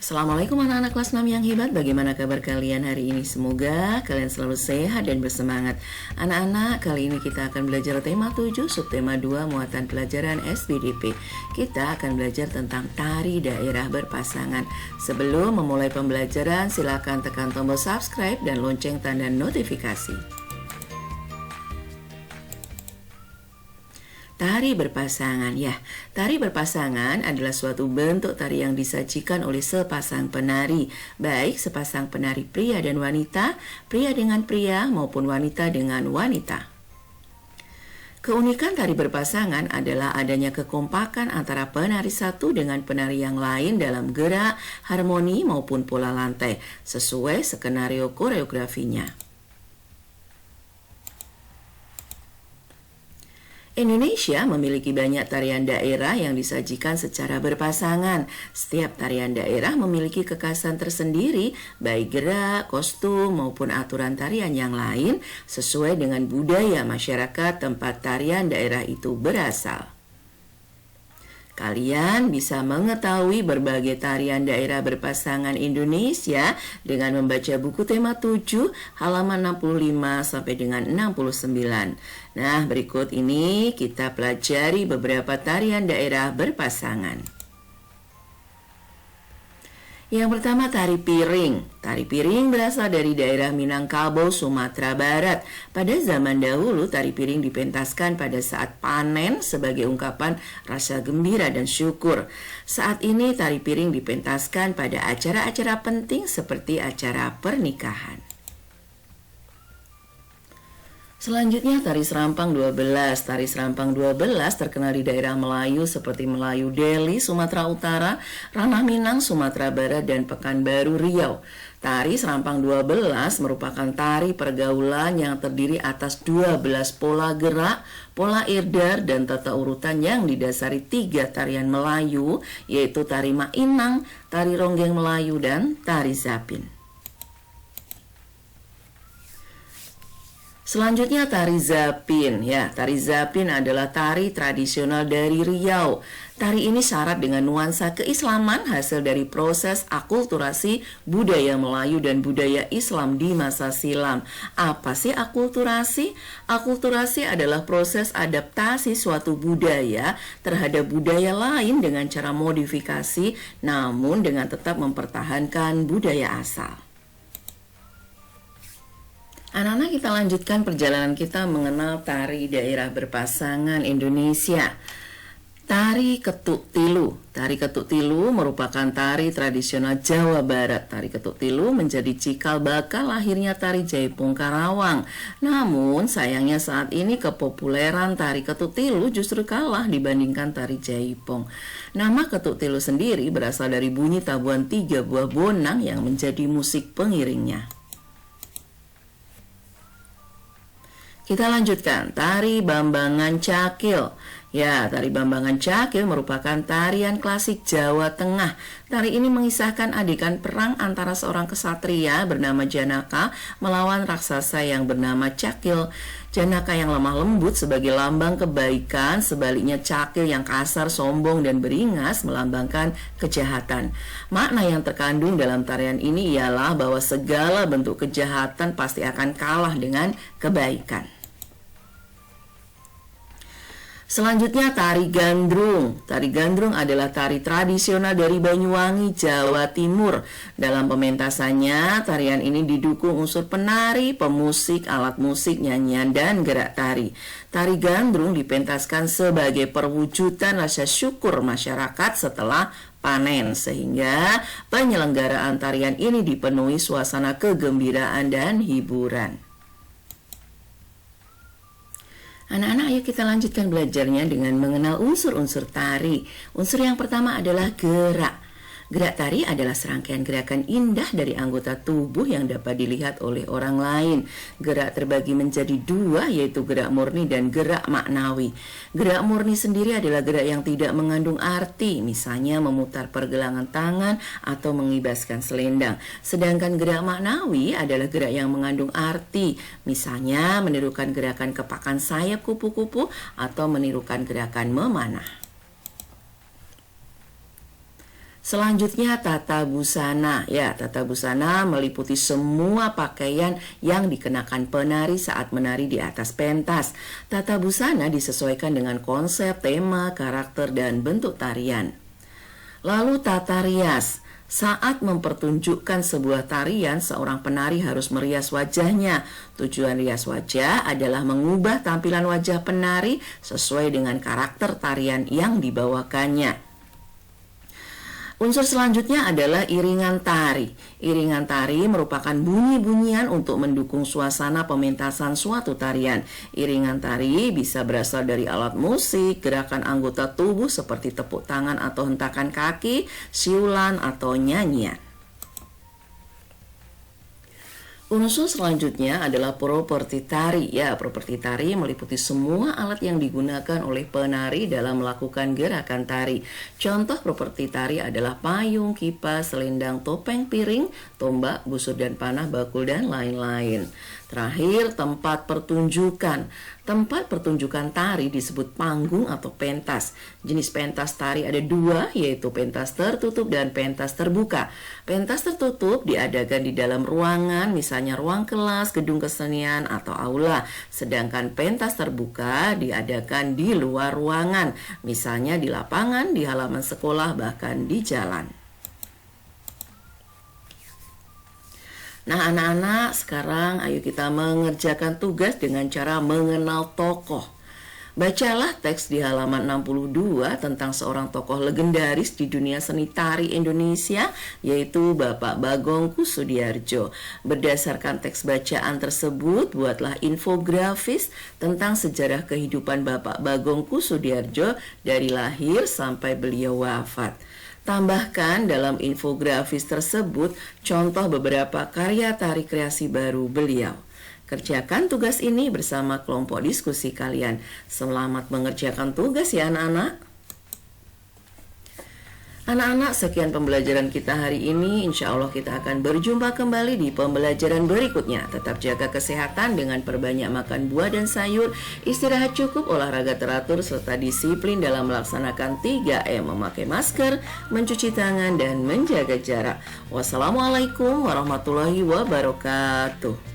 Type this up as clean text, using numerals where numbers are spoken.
Assalamualaikum anak-anak kelas 6 yang hebat. Bagaimana kabar kalian hari ini? Semoga kalian selalu sehat dan bersemangat. Anak-anak, kali ini kita akan belajar tema 7, subtema 2, muatan pelajaran SPDP. Kita akan belajar tentang tari daerah berpasangan. Sebelum memulai pembelajaran, silakan tekan tombol subscribe dan lonceng tanda notifikasi. Tari berpasangan, ya. Tari berpasangan adalah suatu bentuk tari yang disajikan oleh sepasang penari, baik sepasang penari pria dan wanita, pria dengan pria maupun wanita dengan wanita. Keunikan tari berpasangan adalah adanya kekompakan antara penari satu dengan penari yang lain dalam gerak, harmoni maupun pola lantai, sesuai skenario koreografinya. Indonesia memiliki banyak tarian daerah yang disajikan secara berpasangan. Setiap tarian daerah memiliki kekhasan tersendiri, baik gerak, kostum, maupun aturan tarian yang lain sesuai dengan budaya masyarakat tempat tarian daerah itu berasal. Kalian bisa mengetahui berbagai tarian daerah berpasangan Indonesia dengan membaca buku tema 7 halaman 65 sampai dengan 69. Nah, berikut ini kita pelajari beberapa tarian daerah berpasangan. Yang pertama, tari piring. Tari piring berasal dari daerah Minangkabau, Sumatera Barat. Pada zaman dahulu, tari piring dipentaskan pada saat panen sebagai ungkapan rasa gembira dan syukur. Saat ini, tari piring dipentaskan pada acara-acara penting seperti acara pernikahan. Selanjutnya, tari serampang 12. Tari serampang 12 terkenal di daerah Melayu seperti Melayu Deli, Sumatera Utara, Ranah Minang, Sumatera Barat, dan Pekanbaru, Riau. Tari serampang 12 merupakan tari pergaulan yang terdiri atas 12 pola gerak, pola irdar, dan tata urutan yang didasari 3 tarian Melayu, yaitu tari Mainang, tari ronggeng Melayu, dan tari zapin. Selanjutnya, tari zapin. Ya, tari zapin adalah tari tradisional dari Riau. Tari ini syarat dengan nuansa keislaman hasil dari proses akulturasi budaya Melayu dan budaya Islam di masa silam. Apa sih akulturasi? Akulturasi adalah proses adaptasi suatu budaya terhadap budaya lain dengan cara modifikasi, namun dengan tetap mempertahankan budaya asal. Anak-anak, kita lanjutkan perjalanan kita mengenal tari daerah berpasangan Indonesia. Tari Ketuk Tilu. Tari Ketuk Tilu merupakan tari tradisional Jawa Barat. Tari Ketuk Tilu menjadi cikal bakal lahirnya tari Jaipong Karawang. Namun sayangnya saat ini kepopuleran tari Ketuk Tilu justru kalah dibandingkan tari Jaipong. Nama Ketuk Tilu sendiri berasal dari bunyi tabuhan 3 buah bonang yang menjadi musik pengiringnya. Kita lanjutkan, tari Bambangan Cakil. Ya, tari Bambangan Cakil merupakan tarian klasik Jawa Tengah. Tari ini mengisahkan adegan perang antara seorang kesatria bernama Janaka melawan raksasa yang bernama Cakil. Janaka yang lemah lembut sebagai lambang kebaikan, sebaliknya Cakil yang kasar, sombong, dan beringas melambangkan kejahatan. Makna yang terkandung dalam tarian ini ialah bahwa segala bentuk kejahatan pasti akan kalah dengan kebaikan. Selanjutnya, tari gandrung. Tari gandrung adalah tari tradisional dari Banyuwangi, Jawa Timur. Dalam pementasannya, tarian ini didukung unsur penari, pemusik, alat musik, nyanyian, dan gerak tari. Tari gandrung dipentaskan sebagai perwujudan rasa syukur masyarakat setelah panen, sehingga penyelenggaraan tarian ini dipenuhi suasana kegembiraan dan hiburan. Anak-anak, ayo kita lanjutkan belajarnya dengan mengenal unsur-unsur tari. Unsur yang pertama adalah gerak. Gerak tari adalah serangkaian gerakan indah dari anggota tubuh yang dapat dilihat oleh orang lain. Gerak terbagi menjadi 2, yaitu gerak murni dan gerak maknawi. Gerak murni sendiri adalah gerak yang tidak mengandung arti, misalnya memutar pergelangan tangan atau mengibaskan selendang. Sedangkan gerak maknawi adalah gerak yang mengandung arti, misalnya menirukan gerakan kepakan sayap kupu-kupu atau menirukan gerakan memanah. Selanjutnya tata busana. Ya, tata busana meliputi semua pakaian yang dikenakan penari saat menari di atas pentas. Tata busana disesuaikan dengan konsep, tema, karakter, dan bentuk tarian. Lalu tata rias. Saat mempertunjukkan sebuah tarian, seorang penari harus merias wajahnya. Tujuan rias wajah adalah mengubah tampilan wajah penari sesuai dengan karakter tarian yang dibawakannya. Unsur selanjutnya adalah iringan tari. Iringan tari merupakan bunyi-bunyian untuk mendukung suasana pementasan suatu tarian. Iringan tari bisa berasal dari alat musik, gerakan anggota tubuh seperti tepuk tangan atau hentakan kaki, siulan atau nyanyian. Unsur selanjutnya adalah properti tari. Ya, properti tari meliputi semua alat yang digunakan oleh penari dalam melakukan gerakan tari. Contoh properti tari adalah payung, kipas, selendang, topeng, piring, tombak, busur dan panah, bakul, dan lain-lain. Terakhir, tempat pertunjukan. Tempat pertunjukan tari disebut panggung atau pentas. Jenis pentas tari ada dua, yaitu pentas tertutup dan pentas terbuka. Pentas tertutup diadakan di dalam ruangan, misalnya ruang kelas, gedung kesenian, atau aula. Sedangkan pentas terbuka diadakan di luar ruangan, misalnya di lapangan, di halaman sekolah, bahkan di jalan. Nah, anak-anak, sekarang ayo kita mengerjakan tugas dengan cara mengenal tokoh. Bacalah teks di halaman 62 tentang seorang tokoh legendaris di dunia seni tari Indonesia, yaitu Bapak Bagong Kussudiardjo. Berdasarkan teks bacaan tersebut, buatlah infografis tentang sejarah kehidupan Bapak Bagong Kussudiardjo dari lahir sampai beliau wafat. Tambahkan dalam infografis tersebut contoh beberapa karya tari kreasi baru beliau. Kerjakan tugas ini bersama kelompok diskusi kalian. Selamat mengerjakan tugas ya anak-anak. Anak-anak, sekian pembelajaran kita hari ini. Insya Allah kita akan berjumpa kembali di pembelajaran berikutnya. Tetap jaga kesehatan dengan perbanyak makan buah dan sayur, istirahat cukup, olahraga teratur, serta disiplin dalam melaksanakan 3M, memakai masker, mencuci tangan, dan menjaga jarak. Wassalamualaikum warahmatullahi wabarakatuh.